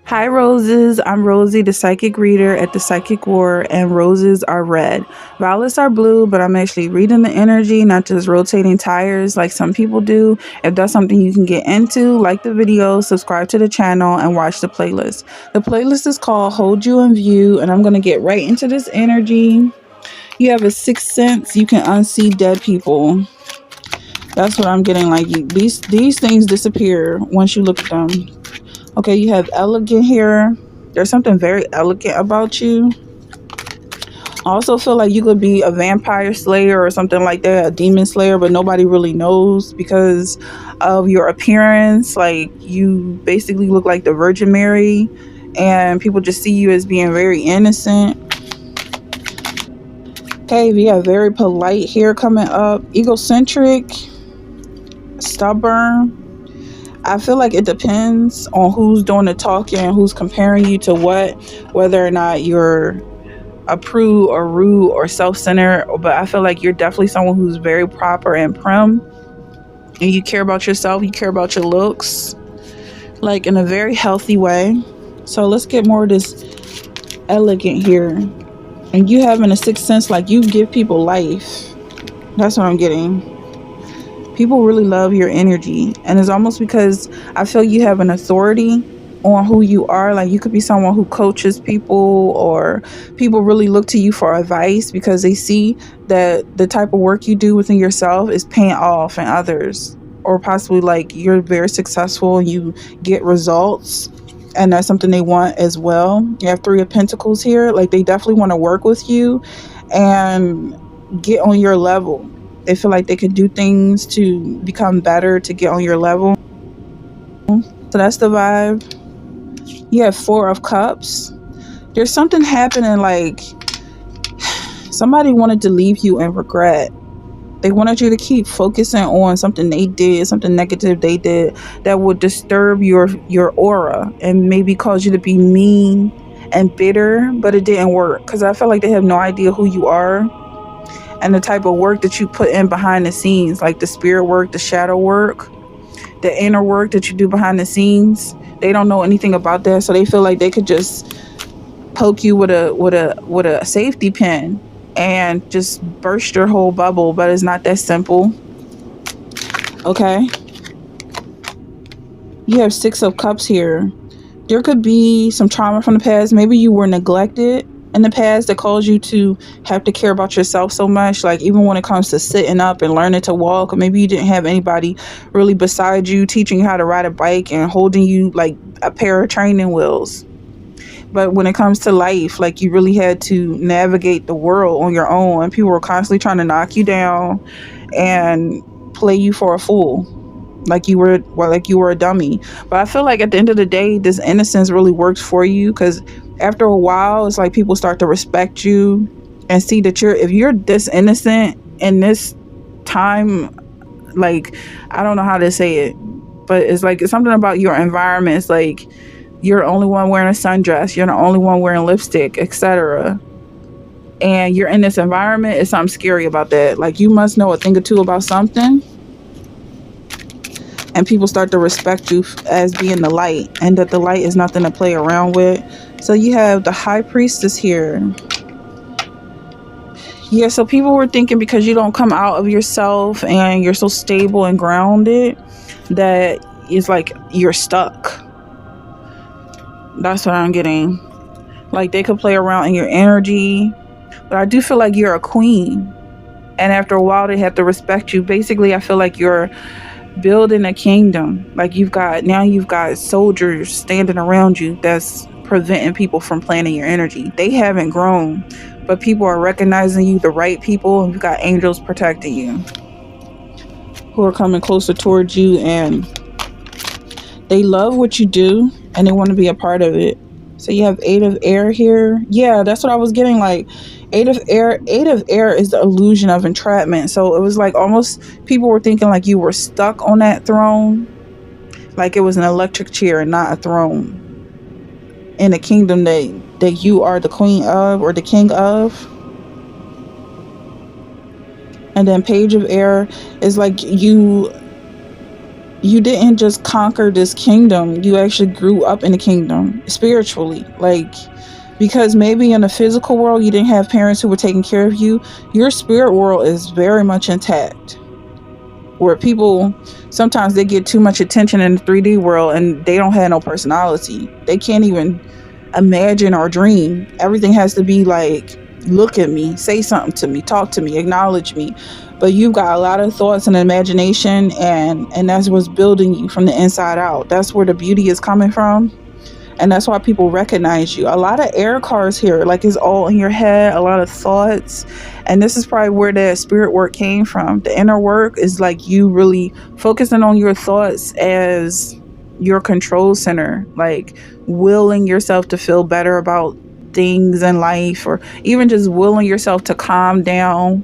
Hi, roses. I'm Rosie, the psychic reader at the Psychic War, and roses are red. Violets are blue, but I'm actually reading the energy, not just rotating tires like some people do. If that's something you can get into, like the video, subscribe to the channel, and watch the playlist. The playlist is called Hold You in View, and I'm going to get right into this energy. You have a sixth sense, you can unsee dead people. That's what I'm getting. Like these things disappear once you look at them. Okay, you have elegant here. There's something very elegant about you. I also feel like you could be a vampire slayer or something like that, a demon slayer, but nobody really knows because of your appearance. Like you basically look like the Virgin Mary, and people just see you as being very innocent. Okay, we have very polite here coming up, egocentric, stubborn. I feel like it depends on who's doing the talking, who's comparing you to what, whether or not you're a prude or rude or self-centered. But I feel like you're definitely someone who's very proper and prim, and you care about yourself, you care about your looks, like in a very healthy way. So let's get more of this elegant here. And you having a sixth sense, like you give people life. That's what I'm getting. People really love your energy, and it's almost because I feel you have an authority on who you are. Like you could be someone who coaches people, or people really look to you for advice because they see that the type of work you do within yourself is paying off in others, or possibly like you're very successful and you get results, and that's something they want as well. You have Three of Pentacles here. Like they definitely want to work with you and get on your level. They feel like they could do things to become better, to get on your level. So that's the vibe. You have Four of Cups. There's something happening, like somebody wanted to leave you in regret. They wanted you to keep focusing on something they did, something negative they did that would disturb your aura and maybe cause you to be mean and bitter, but it didn't work because I feel like they have no idea who you are and the type of work that you put in behind the scenes, like the spirit work, the shadow work, the inner work that you do behind the scenes. They don't know anything about that, so they feel like they could just poke you with a safety pin and just burst your whole bubble, but it's not that simple. Okay. You have Six of Cups here. There could be some trauma from the past. Maybe you were neglected in the past that caused you to have to care about yourself so much. Like even when it comes to sitting up and learning to walk, or maybe you didn't have anybody really beside you teaching you how to ride a bike and holding you like a pair of training wheels. But when it comes to life, like you really had to navigate the world on your own, and people were constantly trying to knock you down and play you for a fool, like you were a dummy. But I feel like at the end of the day, this innocence really works for you, because after a while, it's like people start to respect you and see that if you're this innocent in this time, like, I don't know how to say it, but it's like it's something about your environment. It's like you're the only one wearing a sundress, you're the only one wearing lipstick, etc. And you're in this environment. It's something scary about that. Like you must know a thing or two about something, and people start to respect you as being the light, and that the light is nothing to play around with. So you have the High Priestess here. Yeah, so people were thinking because you don't come out of yourself and you're so stable and grounded that it's like you're stuck. That's what I'm getting. Like they could play around in your energy, but I do feel like you're a queen, and after a while they have to respect you. Basically, I feel like you're building a kingdom. Like you've got soldiers standing around you that's preventing people from planning your energy. They haven't grown, but people are recognizing you, the right people, and you've got angels protecting you who are coming closer towards you, and they love what you do and they want to be a part of it. So you have Eight of Air here. Yeah, that's what I was getting. Like Eight of Air is the illusion of entrapment. So it was like almost people were thinking like you were stuck on that throne, like it was an electric chair and not a throne, in a kingdom that you are the queen of or the king of. And then Page of Air is like you You didn't just conquer this kingdom, you actually grew up in the kingdom spiritually. Like, because maybe in the physical world you didn't have parents who were taking care of you, your spirit world is very much intact. Where people sometimes they get too much attention in the 3D world and they don't have no personality. They can't even imagine or dream. Everything has to be like, look at me, say something to me, talk to me, acknowledge me. But you've got a lot of thoughts and imagination, and that's what's building you from the inside out. That's where the beauty is coming from, and that's why people recognize you. A lot of air cars here, like, it's all in your head, a lot of thoughts, and this is probably where that spirit work came from. The inner work is like you really focusing on your thoughts as your control center, like willing yourself to feel better about things in life, or even just willing yourself to calm down.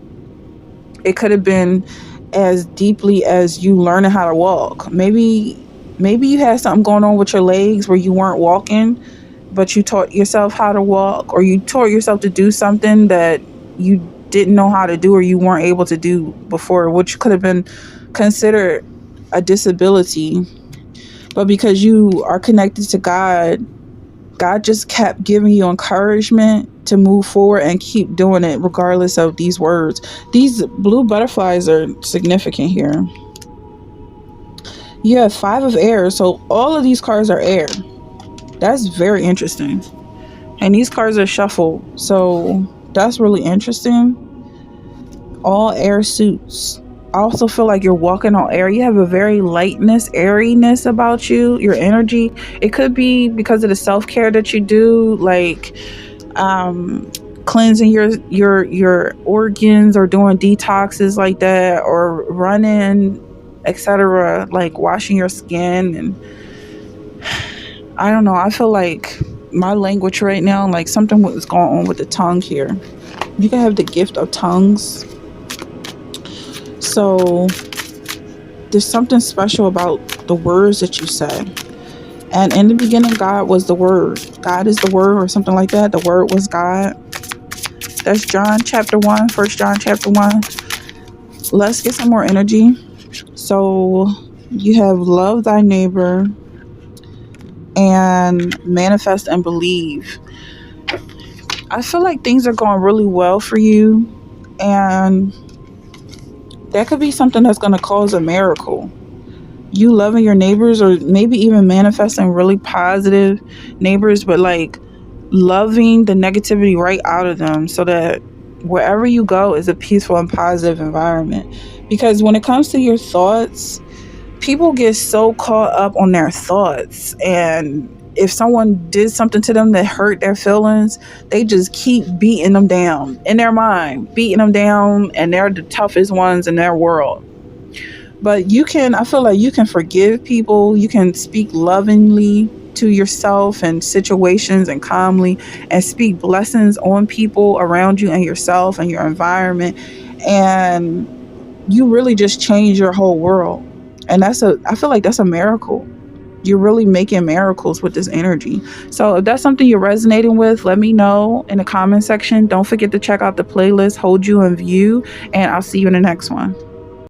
It could have been as deeply as you learning how to walk. Maybe you had something going on with your legs where you weren't walking, but you taught yourself how to walk, or you taught yourself to do something that you didn't know how to do or you weren't able to do before, which could have been considered a disability. But because you are connected to God, God just kept giving you encouragement to move forward and keep doing it regardless of these words. These blue butterflies are significant here. You have 5 of air, so all of these cards are air. That's very interesting. And these cards are shuffled, so that's really interesting. All air suits. I also feel like you're walking on air. You have a very lightness, airiness about you, your energy. It could be because of the self-care that you do, like cleansing your organs, or doing detoxes like that, or running, etc., like washing your skin. And I don't know, I feel like my language right now, like something was going on with the tongue here. You can have the gift of tongues, so there's something special about the words that you say. And in the beginning, God was the Word. God is the Word, or something like that. The Word was God. That's John chapter 1, 1 John chapter 1. Let's get some more energy. So you have love thy neighbor and manifest and believe. I feel like things are going really well for you, and that could be something that's going to cause a miracle. You loving your neighbors, or maybe even manifesting really positive neighbors, but like loving the negativity right out of them, so that wherever you go is a peaceful and positive environment. Because when it comes to your thoughts, people get so caught up on their thoughts, and if someone did something to them that hurt their feelings, they just keep beating them down in their mind, beating them down, and they're the toughest ones in their world. But I feel like you can forgive people. You can speak lovingly to yourself and situations, and calmly, and speak blessings on people around you and yourself and your environment. And you really just change your whole world. And I feel like that's a miracle. You're really making miracles with this energy. So if that's something you're resonating with, let me know in the comment section. Don't forget to check out the playlist, Hold You in View, and I'll see you in the next one.